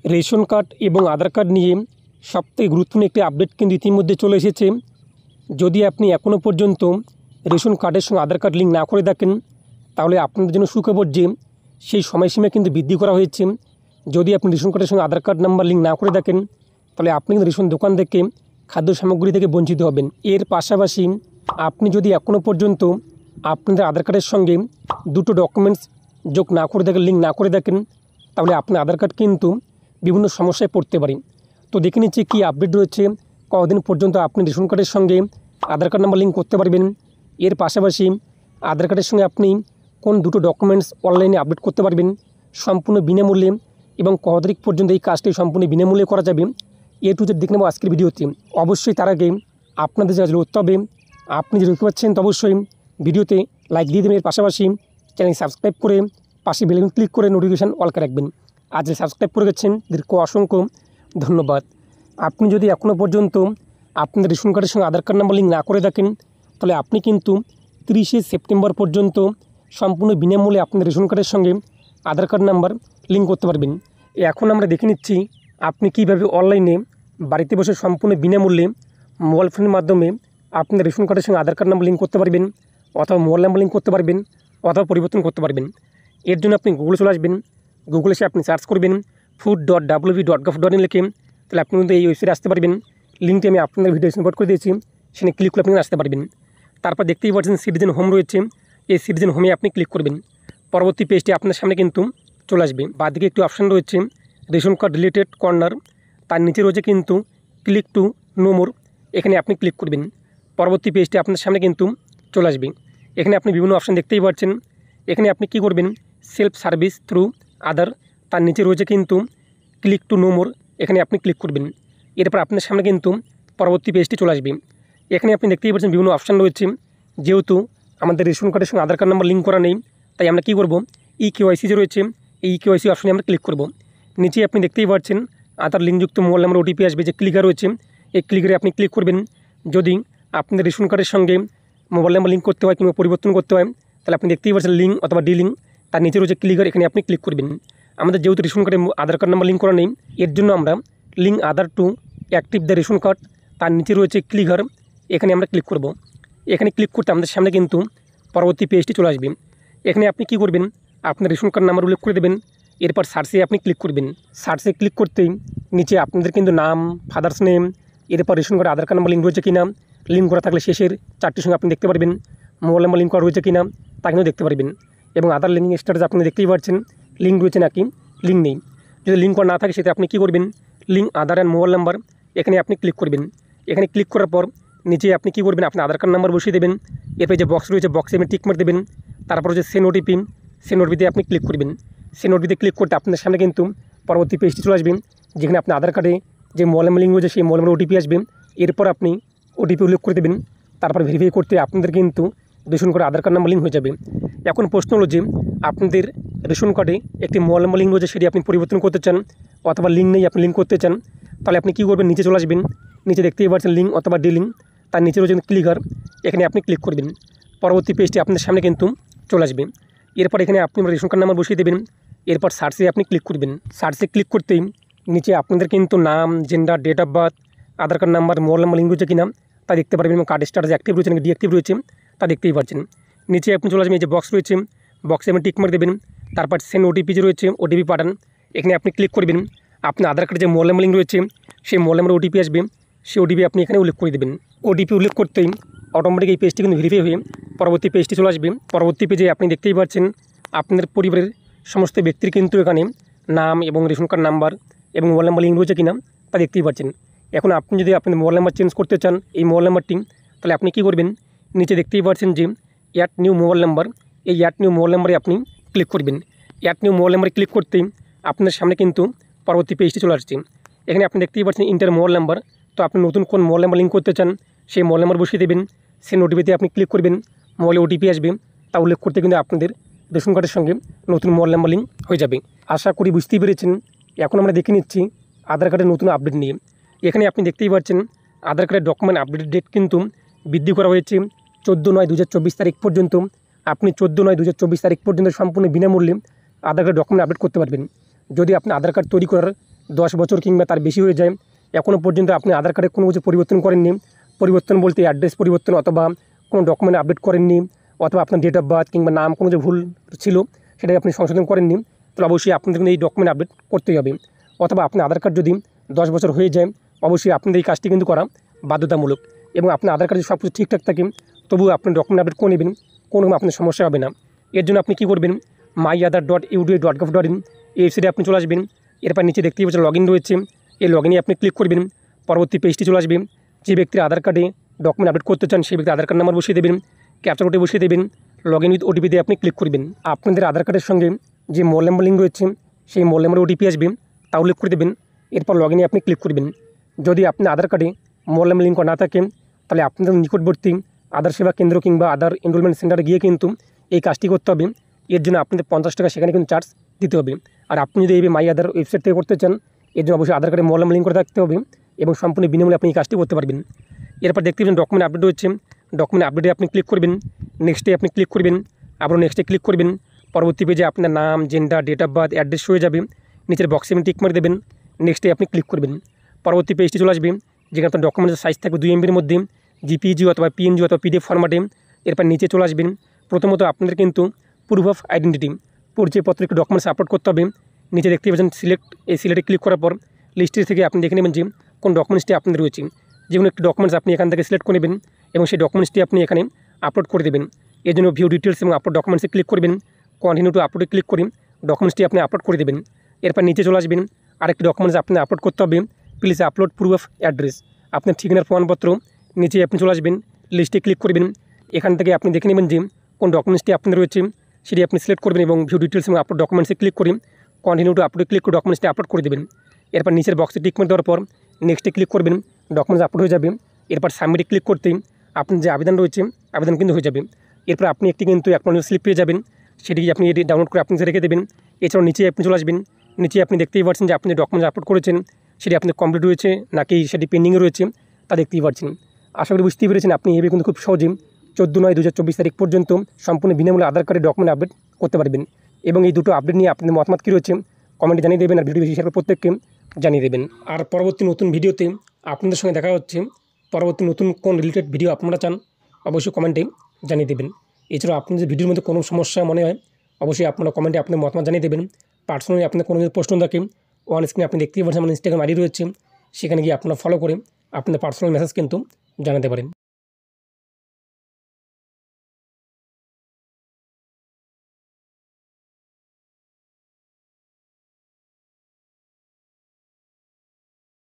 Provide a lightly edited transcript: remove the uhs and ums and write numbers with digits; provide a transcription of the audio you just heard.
Ration card এবং আধার card নিয়ে সবথেকে গুরুত্বপূর্ণ একটি আপডেট কিন্তু ইতিমধ্যে চলে এসেছে। যদি আপনি এখনও পর্যন্ত রেশন কার্ডের সঙ্গে আধার কার্ড লিঙ্ক না করে থাকেন, তাহলে আপনাদের জন্য সুখবর যে সেই সময়সীমা কিন্তু বৃদ্ধি করা হয়েছে। যদি আপনি রেশন কার্ডের সঙ্গে আধার কার্ড নাম্বার লিঙ্ক না করে থাকেন, তাহলে আপনি কিন্তু রেশন দোকান থেকে খাদ্য সামগ্রী থেকে বঞ্চিত হবেন। এর পাশাপাশি আপনি যদি এখনও পর্যন্ত আপনাদের আধার কার্ডের সঙ্গে দুটো ডকুমেন্টস যোগ না করে থাকেন, লিঙ্ক না করে থাকেন, তাহলে আপনার আধার কার্ড কিন্তু বিভিন্ন সমস্যায় পড়তে পারে। তো দেখে নিচ্ছি কী আপডেট রয়েছে, কতদিন পর্যন্ত আপনি রেশন কার্ডের সঙ্গে আধার কার্ড নাম্বার লিঙ্ক করতে পারবেন। এর পাশাপাশি আধার কার্ডের সঙ্গে আপনি কোন দুটো ডকুমেন্টস অনলাইনে আপডেট করতে পারবেন সম্পূর্ণ বিনামূল্যে, এবং কত তারিখ পর্যন্ত এই কাজটি সম্পূর্ণ বিনামূল্যে করা যাবে, টু জেড দেখে নেব আজকের ভিডিওতে। অবশ্যই তার আগে আপনাদের যা করতে হবে, আপনি যদি দেখতে পাচ্ছেন তো অবশ্যই ভিডিওতে লাইক দিয়ে দেবেন। এর পাশাপাশি চ্যানেল সাবস্ক্রাইব করে পাশে বেল আইকন ক্লিক করে নোটিফিকেশান অল করে রাখবেন। আজ যে সাবস্ক্রাইব করে গেছেন তাদেরকে অসংখ্য ধন্যবাদ। আপনি যদি এখনও পর্যন্ত আপনাদের রেশন কার্ডের সঙ্গে আধার কার্ড নাম্বার লিঙ্ক না করে থাকেন, তাহলে আপনি কিন্তু 30শে সেপ্টেম্বর পর্যন্ত সম্পূর্ণ বিনামূল্যে আপনাদের রেশন কার্ডের সঙ্গে আধার কার্ড নাম্বার লিঙ্ক করতে পারবেন। এখন আমরা দেখে নিচ্ছি আপনি কীভাবে অনলাইনে বাড়িতে বসে সম্পূর্ণ বিনামূল্যে মোবাইল ফোনের মাধ্যমে আপনাদের রেশন কার্ডের সঙ্গে আধার কার্ড নাম্বার লিঙ্ক করতে পারবেন, অথবা মোবাইল নাম্বার লিঙ্ক করতে পারবেন, অথবা পরিবর্তন করতে পারবেন। এর জন্য আপনি গুগলে চলে আসবেন। গুগলে এসে আপনি সার্চ করবেন food.wv.gov.in লিখে, তাহলে আপনি কিন্তু এই ওয়েবসাইটে আসতে পারবেন। লিঙ্কটি আমি আপনাদের ভিডিও সাপোর্ট করে দিয়েছি, সেখানে ক্লিক করে আপনি আসতে পারবেন। তারপর দেখতেই পাচ্ছেন সিটিজেন হোম রয়েছে, এই সিটিজেন হোমে আপনি ক্লিক করবেন। পরবর্তী পেজটি আপনার সামনে কিন্তু চলে আসবে। বাঁদিকে একটি অপশান রয়েছে রেশন কার্ড রিলেটেড কর্নার, তার নিচে রয়েছে কিন্তু ক্লিক টু নো মোর, এখানে আপনি ক্লিক করবেন। পরবর্তী পেজটি আপনার সামনে কিন্তু চলে আসবে। এখানে আপনি বিভিন্ন অপশান দেখতেই পাচ্ছেন। এখানে আপনি কি করবেন, সেলফ সার্ভিস থ্রু আদার, তার নিচে রয়েছে কিন্তু ক্লিক টু নো মোর, এখানে আপনি ক্লিক করবেন। এরপর আপনার সামনে কিন্তু পরবর্তী পেজটি চলে আসবে। এখানে আপনি দেখতেই পাচ্ছেন বিভিন্ন অপশান রয়েছে। যেহেতু আমাদের রেশন কার্ডের সঙ্গে আধার কার্ড নাম্বার লিঙ্ক করা নেই, তাই আমরা কী করব, KYC যে রয়েছে এই KYC অপশানে আমরা ক্লিক করব। নিচে আপনি দেখতেই পাচ্ছেন আধার লিঙ্কযুক্ত মোবাইল নাম্বার OTP আসবে, যে ক্লিকার রয়েছে এই ক্লিকারে আপনি ক্লিক করবেন। যদি আপনাদের রেশন কার্ডের সঙ্গে মোবাইল নাম্বার লিঙ্ক করতে হয় কিংবা পরিবর্তন করতে হয়, তাহলে আপনি দেখতেই পাচ্ছেন লিঙ্ক অথবা ডিলিঙ্ক, তার নিচে রয়েছে ক্লিকার, এখানে আপনি ক্লিক করবেন। আমাদের যেহেতু রেশন কার্ডে আধার কার্ড নাম্বার লিঙ্ক করা নেই, এর জন্য আমরা link Aadhaar to active the ration card, তার নিচে রয়েছে ক্লিকার, এখানে আমরা ক্লিক করব। এখানে ক্লিক করতে আমাদের সামনে কিন্তু পরবর্তী পেজটি চলে আসবে। এখানে আপনি কি করবেন, আপনার রেশন কার্ড নাম্বার উল্লেখ করে দেবেন। এরপর সার্চে আপনি ক্লিক করবেন। সার্চে ক্লিক করতেই নিচে আপনাদের কিন্তু নাম, ফাদার্স নেম, এরপর রেশন কার্ডে আধার কার্ড নাম্বার লিঙ্ক রয়েছে কিনা, লিঙ্ক করা থাকলে শেষের 4টির সঙ্গে আপনি দেখতে পারবেন। মোবাইল নাম্বার লিঙ্ক করা রয়েছে কিনা তা কিন্তু দেখতে পারবেন। এবং আধার লিঙ্ক স্ট্যাটাস আপনি দেখতেই পাচ্ছেন লিঙ্ক রয়েছে নাকি লিঙ্ক নেই। যদি লিঙ্ক করা না থাকে সেটা আপনি কী করবেন, link Aadhaar and mobile number, এখানে আপনি ক্লিক করবেন। এখানে ক্লিক করার পর নিচে আপনি কী করবেন, আপনার আধার কার্ড নাম্বার বসিয়ে দেবেন। এরপরে যে বক্স রয়েছে বক্সে আপনি টিক মার দেবেন। তারপর হচ্ছে সেন্ড OTP, সেন্ড OTPতে আপনি ক্লিক করবেন। সেন্ড OTPতে ক্লিক করতে আপনার সামনে কিন্তু পরবর্তী পেজটি চলে আসবে, যেখানে আপনার আধার কার্ডে যে মোবাইল নাম্বার লিঙ্ক রয়েছে সেই মোবাইল নাম্বার OTP আসবে। এরপর আপনি OTP উল্লেখ করে দেবেন। তারপর ভেরিফাই করতে আপনাদের কিন্তু রেশন কার্ডে আধার কার্ড নাম্বার লিঙ্ক হয়ে যাবে। এখন প্রশ্ন হলো যে আপনাদের রেশন কার্ডে একটি মোবাইল নাম্বার লিঙ্ক রয়েছে, সেটি আপনি পরিবর্তন করতে চান, অথবা লিঙ্ক নেই আপনি লিঙ্ক করতে চান, তাহলে আপনি কী করবেন, নিচে চলে আসবেন। নিচে দেখতেই পাচ্ছেন লিঙ্ক অথবা ডিলিঙ্ক, তার নিচে রয়েছে ক্লিকার, এখানে আপনি ক্লিক করবেন। পরবর্তী পেজটি আপনার সামনে কিন্তু চলে আসবে। এরপর এখানে আপনি রেশন কার্ড নাম্বার বসিয়ে দেবেন। এরপর সার্চে আপনি ক্লিক করবেন। সার্চে ক্লিক করতেই নিচে আপনাদের কিন্তু নাম, gender, date of birth, Aadhaar card number, mobile number link রয়েছে কিনা তা দেখতে পারবেন, এবং কার্ড স্ট্যাটাস অ্যাক্টিভ রয়েছে নাকি ডিঅ্যাক্টিভ রয়েছে তা দেখতেই পাচ্ছেন। নিচে আপনি চলে আসবেন, এই যে বক্স রয়েছে বক্সে আপনি টিক মার দেবেন। তারপর সেন্ড OTP যে রয়েছে OTP পাঠান, এখানে আপনি ক্লিক করবেন। আপনার আধার কার্ডে যে মোবাইল নাম্বার লিঙ্ক রয়েছে সেই মোবাইল নাম্বার OTP আসবে, সেই OTP আপনি এখানে উল্লেখ করে দেবেন। OTP উল্লেখ করতেই অটোমেটিক এই পেজটি কিন্তু ভেরিফাই হয়ে পরবর্তী পেজটি চলে আসবে। পরবর্তী পেজে আপনি দেখতেই পাচ্ছেন আপনাদের পরিবারের সমস্ত ব্যক্তির কিন্তু এখানে নাম এবং রেশন কার্ড নাম্বার এবং মোবাইল নাম্বার লিঙ্ক রয়েছে কিনা তা দেখতেই পাচ্ছেন। এখন আপনি যদি আপনাদের মোবাইল নাম্বার চেঞ্জ করতে চান এই মোবাইল নাম্বারটি, তাহলে আপনি কী করবেন, নিচে দেখতেই পাচ্ছেন যে অ্যাড নিউ মোবাইল নাম্বার, এই অ্যাড নিউ মোবাইল নাম্বারে আপনি ক্লিক করবেন। অ্যাড নিউ মোবাইল নাম্বারে ক্লিক করতেই আপনার সামনে কিন্তু পরবর্তী পেজটি চলে আসছে। এখানে আপনি দেখতেই পাচ্ছেন ইন্টার মোবাইল নাম্বার, তো আপনি নতুন কোন মোবাইল নাম্বার লিঙ্ক করতে চান সেই মোবাইল নাম্বার বসিয়ে দেবেন। সেই OTPতে আপনি ক্লিক করবেন, মোবাইলে OTP আসবে, তা উল্লেখ করতে কিন্তু আপনাদের রেশন কার্ডের সঙ্গে নতুন মোবাইল নাম্বার লিঙ্ক হয়ে যাবে। আশা করি বুঝতেই পেরেছেন। এখন আমরা দেখে নিচ্ছি আধার কার্ডের নতুন আপডেট নিয়ে। এখানে আপনি দেখতেই পাচ্ছেন আধার কার্ডের ডকুমেন্ট আপডেটের ডেট কিন্তু বৃদ্ধি করা হয়েছে 14/9/2024 তারিখ পর্যন্ত। আপনি 14/9/2024 তারিখ পর্যন্ত সম্পূর্ণ বিনামূল্যে আধার কার্ড ডকুমেন্ট আপডেট করতে পারবেন। যদি আপনি আধার কার্ড তৈরি করার 10 বছর কিংবা তার বেশি হয়ে যায়, এখনও পর্যন্ত আপনি আধার কার্ডে কোনো কিছু পরিবর্তন করেননি, পরিবর্তন বলতে অ্যাড্রেস পরিবর্তন অথবা কোনো ডকুমেন্ট আপডেট করেননি, অথবা আপনার ডেট অফ বার্থ কিংবা নাম কোনো যে ভুল ছিল সেটাকে আপনি সংশোধন করেননি, তাহলে অবশ্যই আপনাদের কিন্তু এই ডকুমেন্ট আপডেট করতেই হবে। অথবা আপনার আধার কার্ড যদি 10 বছর হয়ে যায়, অবশ্যই আপনাদের এই কাজটি কিন্তু করা বাধ্যতামূলক। এবং আপনার আধার কার্ডে সব কিছু ঠিকঠাক থাকে, তবুও আপনি ডকুমেন্ট আপডেট করে নেবেন, কোনো আপনার সমস্যা হবে না। এর জন্য আপনি কী করবেন, myaadhar.uda.gov.in এই ওয়েবসাইটে আপনি চলে আসবেন। এরপর নিচে দেখতেই পাচ্ছেন লগ ইন রয়েছে, এই লগ ইনে আপনি ক্লিক করবেন। পরবর্তী পেজটি চলে আসবে। যে ব্যক্তির আধার কার্ডে ডকুমেন্ট আপডেট করতে চান সেই ব্যক্তি আধার কার্ড নাম্বার বসিয়ে দেবেন, ক্যাপচা কোডে বসিয়ে দেবেন, লগ ইন উইথ ওটিপি দিয়ে আপনি ক্লিক করবেন। আপনাদের আধার কার্ডের সঙ্গে যে মোবাইল নাম্বার লিঙ্ক রয়েছে সেই মোবাইল নাম্বারে ওটিপি আসবে, তাও উল্লেখ করে দেবেন। এরপর লগ ইনে আপনি ক্লিক করবেন। যদি আপনার আধার কার্ডে মোবাইল নাম্বার লিঙ্ক না থাকে, তাহলে আপনাদের নিকটবর্তী আধার সেবা কেন্দ্র কিংবা আধার এনরোলমেন্ট সেন্টারে গিয়ে কিন্তু এই কাজটি করতে হবে। এর জন্য আপনাদের 50 টাকা সেখানে কিন্তু চার্জ দিতে হবে। আর আপনি যদি এই মাই আধার ওয়েবসাইট থেকে করতে চান, এর জন্য অবশ্যই আধার কার্ডে মোবাইল নাম্বার লিঙ্ক করে থাকতে হবে এবং সম্পূর্ণ বিনামূল্যে আপনি এই কাজটি করতে পারবেন। এরপর দেখতে পাবেন ডকুমেন্ট আপডেট হচ্ছে, ডকুমেন্ট আপডেটে আপনি ক্লিক করবেন, নেক্সটে আপনি ক্লিক করবেন, আবার নেক্সটে ক্লিক করবেন। পরবর্তী পেজে আপনার নাম, gender, date of birth, address হয়ে যাবে, নিচের বক্সে আপনি টিক মারি দেবেন, নেক্সটে আপনি ক্লিক করবেন। পরবর্তী পেজটি চলে আসবে, যেখানে আপনার ডকুমেন্টের সাইজ থাকবে 2 MBর মধ্যে, জিপিজি অথবা পিএনজি অথবা পিডিএফ ফরম্যাটে। এরপর নিচে চলে আসবেন। প্রথমত আপনাদের কিন্তু প্রুফ অফ আইডেন্টিটি পরিচয়পত্র একটি ডকুমেন্টস আপলোড করতে হবে। নিচে দেখতে পাচ্ছেন সিলেক্ট, এই সিলেক্টে ক্লিক করার পর লিস্টের থেকে আপনি দেখে নেবেন যে কোন ডকুমেন্টসটি আপনাদের রয়েছে। যে কোনো একটি ডকুমেন্টস আপনি এখান থেকে সিলেক্ট করে নেবেন এবং সেই ডকুমেন্টসটি আপনি এখানে আপলোড করে দেবেন। এর জন্য ভিউ ডিটেলস এবং আপলোড ডকুমেন্টসে ক্লিক করবেন, কন্টিনিউ টু আপলোডে ক্লিক করে ডকুমেন্টসটি আপনি আপলোড করে দেবেন। এরপর নিচে চলে আসবেন, আরেকটি ডকুমেন্টস আপনি আপলোড করতে হবে, please upload proof of address. আপনার ঠিকানার প্রমাণপত্র। নিচে আপনি চলে আসবেন, লিস্টে ক্লিক করবেন, এখান থেকে আপনি দেখে নেবেন যে কোন ডকুমেন্টসটি আপনাদের রয়েছে সেটি আপনি সিলেক্ট করবেন এবং ভিউ ডিটেলস এবং আপলোড ডকুমেন্টসে ক্লিক করে কন্টিনিউ টু আপলোডে ক্লিক করে ডকুমেন্টসটি আপলোড করে দেবেন। এরপর নিচের বক্সে টিক মার দেওয়ার পর নেক্সটে ক্লিক করবেন, ডকুমেন্টস আপলোড হয়ে যাবে। এরপর সাবমিটে ক্লিক করতেই আপনার যে আবেদন রয়েছে আবেদন কিন্তু হয়ে যাবে। এরপর আপনি একটি কিন্তু অ্যাকনোলেজমেন্ট স্লিপ পেয়ে যাবেন, সেটি আপনি ডাউনলোড করে আপনি রেখে দেবেন। এছাড়াও নিচে আপনি চলে আসবেন, নিচে আপনি দেখতেই পাচ্ছেন যে আপনি যে ডকুমেন্টস আপলোড করেছেন সেটি আপনি কমপ্লিট হয়েছে নাকি সেটি পেন্ডিংয়ে রয়েছে তা দেখতেই পাচ্ছেন। আশা করি বুঝতেই পেরেছেন আপনি এভাবে কিন্তু খুব সহজে 14/9/2024 তারিখ পর্যন্ত সম্পূর্ণ বিনামূল্যে আধার কার্ডে ডকুমেন্ট আপডেট করতে পারবেন। এবং এই দুটো আপডেট নিয়ে আপনাদের মতামত কী রয়েছে কমেন্টে জানিয়ে দেবেন, আর ভিডিও বেশি শেয়ার করে প্রত্যেককে জানিয়ে দেবেন। আর পরবর্তী নতুন ভিডিওতে আপনাদের সঙ্গে দেখা হচ্ছে। পরবর্তী নতুন কোন রিলেটেড ভিডিও আপনারা চান অবশ্যই কমেন্টে জানিয়ে দেবেন। এছাড়াও আপনাদের ভিডিওর মধ্যে কোনো সমস্যা মনে হয় অবশ্যই আপনারা কমেন্টে আপনার মতামত জানিয়ে দেবেন। পার্সোনালি আপনার কোনো প্রশ্ন থাকে ওয়ান স্ক্রিনে আপনি দেখতেই পাচ্ছেন আমার ইনস্টাগ্রাম আইডি রয়েছে, সেখানে গিয়ে আপনারা ফলো করে আপনাদের পার্সোনাল মেসেজ কিন্তু জানাতে পারেন।